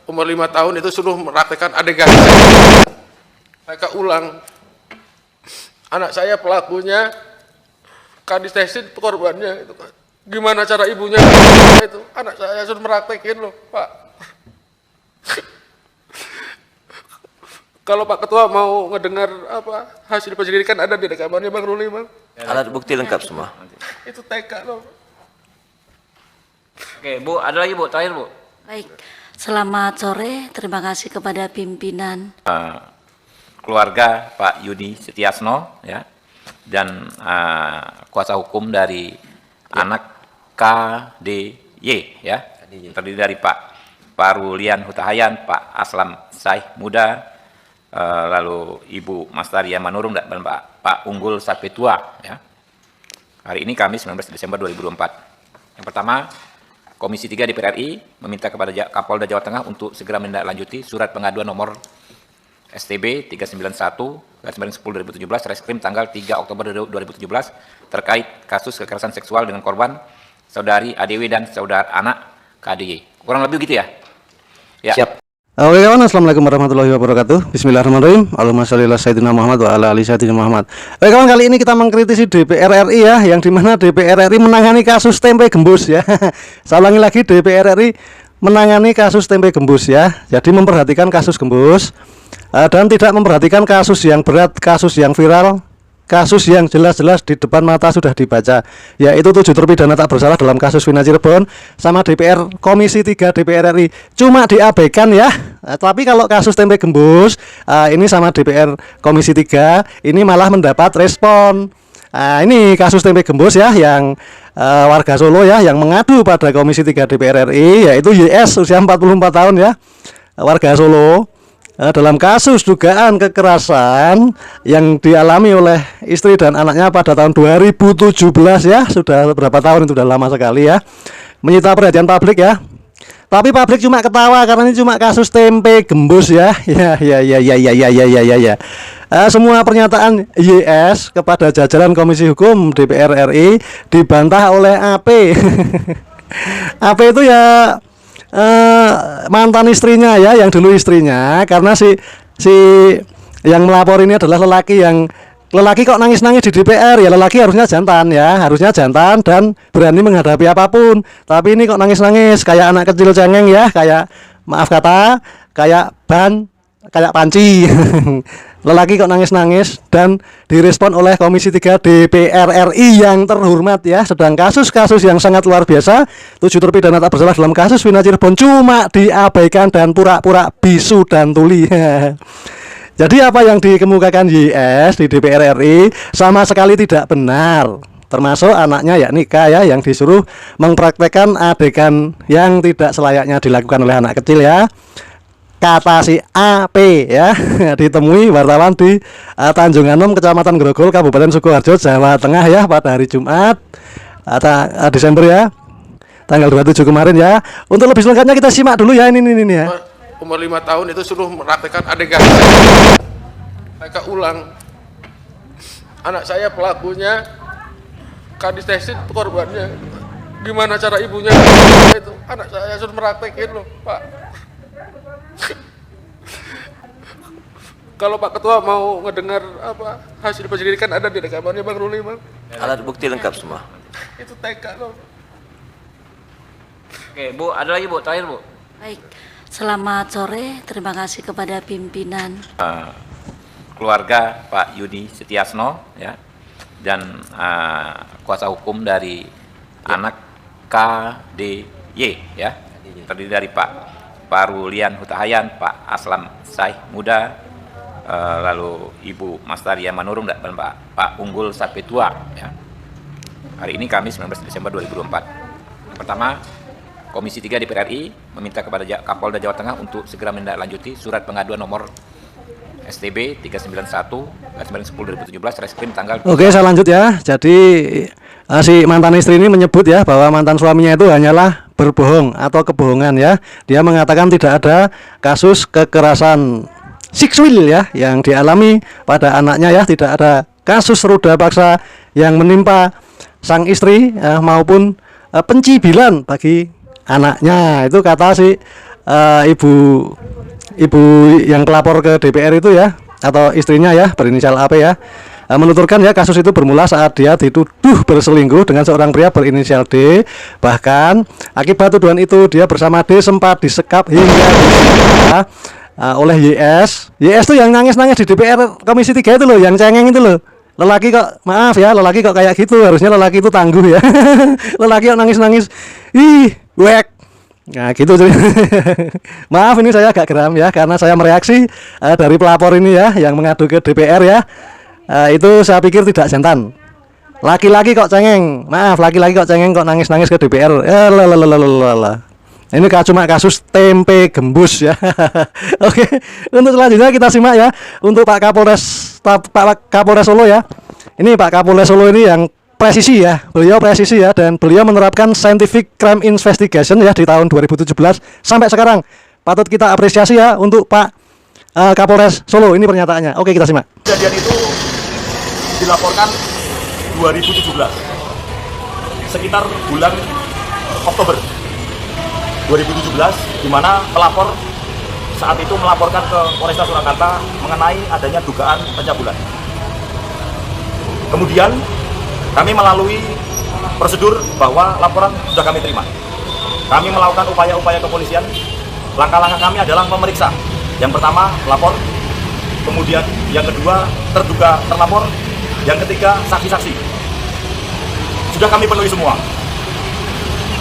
Umur 5 tahun itu suruh mempraktekkan adegan. Mereka ulang. Anak saya pelakunya, Kadis Tesin korbannya itu kan. Gimana cara ibunya itu? Anak saya suruh meraktekin loh, Pak. Kalau Pak Ketua mau ngedengar apa hasil penyelidikan ada di rekamannya Bang Ruli, Bang. Alat bukti lengkap semua. Itu TK loh. Oke, Bu, ada lagi Bu, terakhir Bu. Baik, selamat sore. Terima kasih kepada pimpinan Keluarga Pak Yudi Setiasno ya, dan kuasa hukum dari anak KDY ya, terdiri dari Pak Parulian Hutahayan, Pak Aslam Saih Muda, lalu Ibu Mastaria Manurung dan Pak Unggul Sapetua ya. Hari ini Kamis 19 Desember 2024. Yang pertama, Komisi 3 DPR RI meminta kepada Kapolda Jawa Tengah untuk segera menindaklanjuti surat pengaduan nomor STB 391/10/2017 Reskrim tanggal 3 Oktober 2017 terkait kasus kekerasan seksual dengan korban Saudari ADW dan saudara anak KDY. Kurang lebih gitu ya? Ya. Siap. Oke kawan, assalamualaikum warahmatullahi wabarakatuh. Bismillahirrahmanirrahim. Allahumma sholli ala sayyidina Muhammad wa ala ali sayyidina Muhammad. Oke kawan, kali ini kita mengkritisi DPR RI ya, yang dimana DPR RI menangani kasus tempe gembus ya. Saya ulangi lagi, DPR RI menangani kasus tempe gembus ya. Jadi memperhatikan kasus gembus dan tidak memperhatikan kasus yang berat, kasus yang viral, kasus yang jelas-jelas di depan mata sudah dibaca, yaitu 7 terpidana tak bersalah dalam kasus Vina Cirebon sama DPR Komisi 3 DPR RI cuma diabaikan ya. Tapi kalau kasus tempe gembus ini sama DPR Komisi 3 ini malah mendapat respon. Ini kasus tempe gembus ya, yang warga Solo ya yang mengadu pada Komisi 3 DPR RI, yaitu YS usia 44 tahun ya, warga Solo, dalam kasus dugaan kekerasan yang dialami oleh istri dan anaknya pada tahun 2017 ya. Sudah berapa tahun itu, sudah lama sekali ya. Menyita perhatian publik ya. Tapi publik cuma ketawa karena ini cuma kasus tempe gembus ya. Ya. Semua pernyataan YS kepada jajaran Komisi Hukum DPR RI dibantah oleh AP. AP itu ya mantan istrinya ya, yang dulu istrinya, karena si yang melapor ini adalah lelaki kok nangis-nangis di DPR ya. Lelaki harusnya jantan ya, harusnya jantan dan berani menghadapi apapun. Tapi ini kok nangis-nangis kayak anak kecil cengeng ya, kayak maaf kata, kayak panci. Lelaki kok nangis-nangis dan direspon oleh Komisi 3 DPR RI yang terhormat ya. Sedang kasus-kasus yang sangat luar biasa, 7 terpidana tak bersalah dalam kasus Vina Cirebon cuma diabaikan dan pura-pura bisu dan tuli. Jadi apa yang dikemukakan YS di DPR RI sama sekali tidak benar. Termasuk anaknya ya Nika ya, yang disuruh mempraktekkan adegan yang tidak selayaknya dilakukan oleh anak kecil ya. Kata si AP ya, ditemui wartawan di Tanjung Anom, Kecamatan Grogol, Kabupaten Sukoharjo, Jawa Tengah ya, pada hari Jumat Desember ya, tanggal 27 kemarin ya. Untuk lebih selengkapnya kita simak dulu ya, ini ya. Umur 5 tahun itu suruh mempraktekkan adegan. Mereka ulang. Anak saya pelakunya, Kadis Tesin korbannya. Gimana cara ibunya itu? Anak saya suruh meraktekin loh, Pak. Kalau Pak Ketua mau ngedengar apa hasil penyelidikan ada di rekamannya Bang Ruli, Bang. Alat bukti lengkap semua. Itu TK loh. Oke, Bu, ada lagi Bu, terakhir Bu. Baik, selamat sore. Terima kasih kepada pimpinan Keluarga Pak Yudi Setiasno ya, dan kuasa hukum dari anak KDY ya, terdiri dari Pak Parulian Hutahayan, Pak Aslam Saih Muda, lalu Ibu Mastaria Manurung dan Pak Unggul Sapetua ya. Hari ini Kamis 19 Desember 2024. Yang pertama, Komisi 3 DPR RI meminta kepada Kapolda Jawa Tengah untuk segera menindaklanjuti surat pengaduan nomor STB 391/10/2017 Reskrim tanggal. Oke, saya lanjut ya. Jadi si mantan istri ini menyebut ya bahwa mantan suaminya itu hanyalah berbohong atau kebohongan ya. Dia mengatakan tidak ada kasus kekerasan seksual ya yang dialami pada anaknya ya, tidak ada kasus ruda paksa yang menimpa sang istri maupun pencibilan bagi anaknya. Itu kata si ibu yang pelapor ke DPR itu ya, atau istrinya ya, berinisial AP ya, menuturkan ya kasus itu bermula saat dia dituduh berselingkuh dengan seorang pria berinisial D. Bahkan akibat tuduhan itu dia bersama D sempat disekap hingga disiksa oleh YS. YS tuh yang nangis-nangis di DPR Komisi 3 itu loh, yang cengeng itu loh. Lelaki kok, maaf ya, lelaki kok kayak gitu, harusnya lelaki itu tangguh ya. Lelaki kok nangis-nangis, ih, wek. Nah gitu cuy. Maaf ini saya agak geram ya, karena saya mereaksi dari pelapor ini ya, yang mengadu ke DPR ya. Itu saya pikir tidak jantan. Laki-laki kok cengeng, maaf, laki-laki kok cengeng kok nangis-nangis ke DPR. Ini cuma kasus tempe gembus ya. Oke, untuk selanjutnya kita simak ya, untuk Pak Kapolres Solo ya. Ini Pak Kapolres Solo ini yang presisi ya, beliau presisi ya, dan beliau menerapkan scientific crime investigation ya di tahun 2017 sampai sekarang. Patut kita apresiasi ya untuk Pak Kapolres Solo. Ini pernyataannya. Oke, kita simak. Kejadian itu dilaporkan 2017 sekitar bulan Oktober 2017, di mana pelapor saat itu melaporkan ke Polresta Surakarta mengenai adanya dugaan pencabulan. Kemudian kami melalui prosedur bahwa laporan sudah kami terima. Kami melakukan upaya-upaya kepolisian. Langkah-langkah kami adalah memeriksa. Yang pertama, lapor. Kemudian yang kedua, terduga terlapor. Yang ketiga, saksi-saksi. Sudah kami penuhi semua.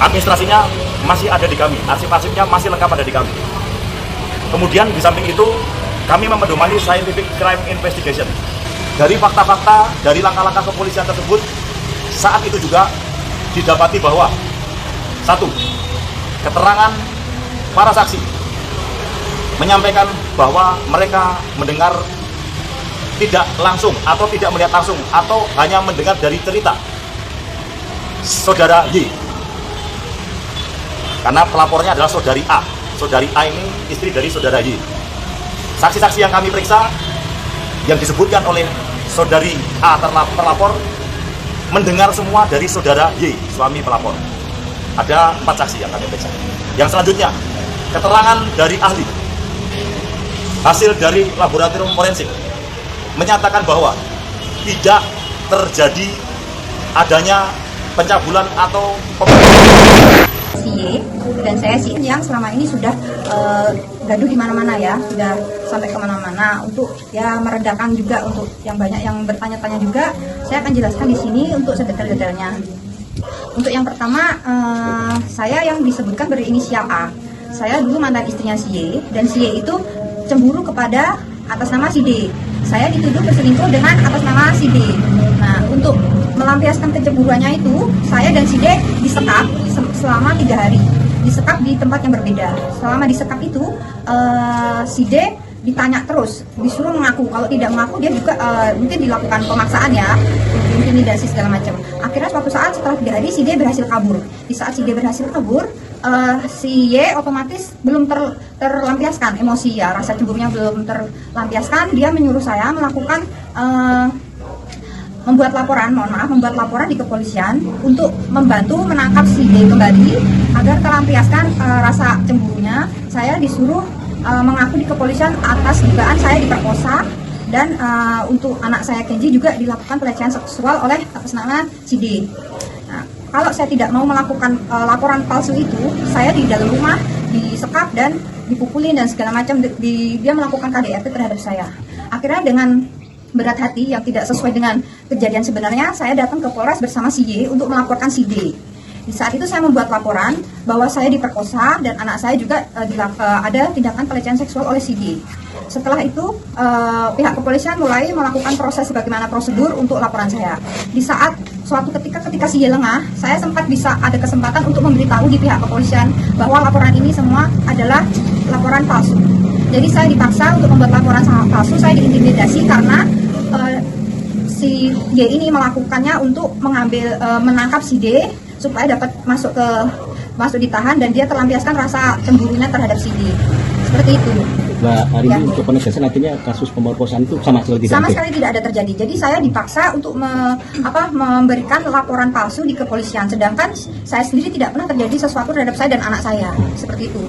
Administrasinya masih ada di kami. Arsip-arsipnya masih lengkap ada di kami. Kemudian di samping itu, kami memedomani scientific crime investigation. Dari fakta-fakta, dari langkah-langkah kepolisian tersebut, saat itu juga didapati bahwa satu, keterangan para saksi menyampaikan bahwa mereka mendengar tidak langsung atau tidak melihat langsung atau hanya mendengar dari cerita saudara Y, karena pelapornya adalah saudari A. Saudari A ini istri dari saudara Y. Saksi-saksi yang kami periksa yang disebutkan oleh saudari A terlapor mendengar semua dari saudara Y, suami pelapor. Ada 4 saksi yang kami periksa. Yang selanjutnya, keterangan dari ahli, hasil dari laboratorium forensik menyatakan bahwa tidak terjadi adanya pencabulan atau si Y dan saya si yang selama ini sudah gaduh di mana-mana ya, sudah sampai kemana-mana untuk ya meredakan juga untuk yang banyak yang bertanya-tanya juga. Saya akan jelaskan di sini untuk sedetail-detailnya. Untuk yang pertama, saya yang disebutkan berinisial A. Saya dulu mantan istrinya si Y, dan si Y itu cemburu kepada atas nama si D. Saya dituduh berselingkuh dengan atas nama si D. Nah, untuk melampiaskan kecemburuannya itu, saya dan si D disekap selama 3 hari. Disekap di tempat yang berbeda. Selama disekap itu, si D ditanya terus, disuruh mengaku. Kalau tidak mengaku, dia juga mungkin dilakukan pemaksaan ya, intimidasi segala macam. Akhirnya suatu saat setelah 3 hari, si D berhasil kabur. Di saat si D berhasil kabur, si Y otomatis belum terlampiaskan emosi ya, rasa cemburunya belum terlampiaskan. Dia menyuruh saya melakukan membuat laporan di kepolisian untuk membantu menangkap si D kembali agar terlampiaskan rasa cemburunya. Saya disuruh mengaku di kepolisian atas dugaan saya diperkosa, dan untuk anak saya Kenji juga dilakukan pelecehan seksual oleh atas nama si D. Nah, kalau saya tidak mau melakukan laporan palsu itu, saya di dalam rumah disekap dan dipukulin dan segala macam. Dia melakukan KDRT terhadap saya. Akhirnya dengan berat hati yang tidak sesuai dengan kejadian sebenarnya, saya datang ke Polres bersama si Y untuk melaporkan si D. Di saat itu saya membuat laporan bahwa saya diperkosa dan anak saya juga ada tindakan pelecehan seksual oleh si D. Setelah itu pihak kepolisian mulai melakukan proses sebagaimana prosedur untuk laporan saya. Di saat suatu ketika si Y lengah, saya sempat bisa ada kesempatan untuk memberitahu di pihak kepolisian bahwa laporan ini semua adalah laporan palsu. Jadi saya dipaksa untuk membuat laporan palsu. Saya diintimidasi karena si Y ini melakukannya untuk menangkap si D supaya dapat masuk ditahan, dan dia terlampiaskan rasa cemburunya terhadap si D. Seperti itu. Mbak, hari ini untuk penegasan artinya kasus pemerkosaan itu sama sekali tidak ada terjadi. Jadi saya dipaksa untuk memberikan laporan palsu di kepolisian, sedangkan saya sendiri tidak pernah terjadi sesuatu terhadap saya dan anak saya. Seperti itu.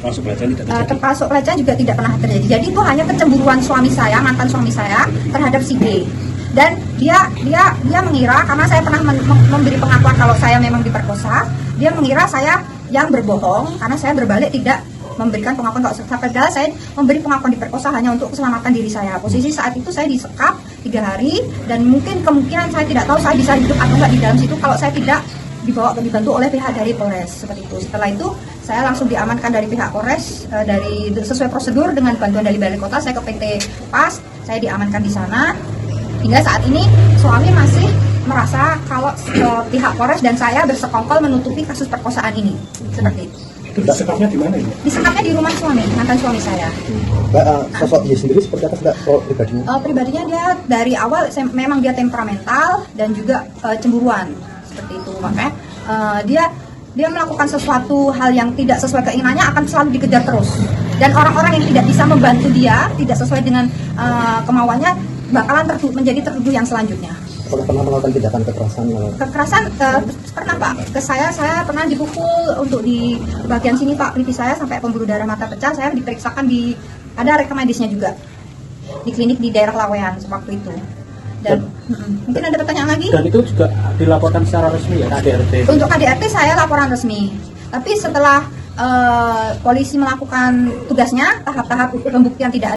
Termasuk pelecehan tidak terjadi. Termasuk pelecehan juga tidak pernah terjadi. Jadi itu hanya kecemburuan suami saya, mantan suami saya terhadap si D. Dan dia mengira, karena saya pernah memberi pengakuan kalau saya memang diperkosa, dia mengira saya yang berbohong karena saya berbalik tidak memberikan pengakuan kalau padahal saya memberi pengakuan diperkosa hanya untuk keselamatan diri saya. Posisi saat itu saya disekap 3 hari dan mungkin kemungkinan saya tidak tahu saya bisa hidup atau enggak di dalam situ kalau saya tidak dibantu oleh pihak dari Polres seperti itu. Setelah itu saya langsung diamankan dari pihak Polres sesuai prosedur dengan bantuan dari Balai Kota. Saya ke PT PAS, saya diamankan di sana. Hingga saat ini suami masih merasa kalau pihak Polres dan saya bersekongkol menutupi kasus perkosaan ini. Seperti itu. Disekapnya di mana ini? Disekapnya di rumah suami, mantan suami saya. Sosok dia sendiri seperti apa pribadinya? Pribadinya dia dari awal memang dia temperamental dan juga cemburuan seperti itu. Makanya dia melakukan sesuatu hal yang tidak sesuai keinginannya akan selalu dikejar terus. Dan orang-orang yang tidak bisa membantu dia, tidak sesuai dengan kemauannya, bakalan menjadi tertuduh yang selanjutnya. Apakah pernah melakukan tindakan kekerasan? Kekerasan pernah Pak. Ke saya pernah dipukul untuk di bagian sini Pak, pipi saya sampai pembuluh darah mata pecah. Saya diperiksakan ada rekam medisnya juga di klinik di daerah Lawean waktu itu. Dan mungkin ada pertanyaan lagi? Dan itu juga dilaporkan secara resmi ya KDRT? Untuk KDRT saya laporan resmi. Tapi setelah polisi melakukan tugasnya, tahap-tahap pembuktian tidak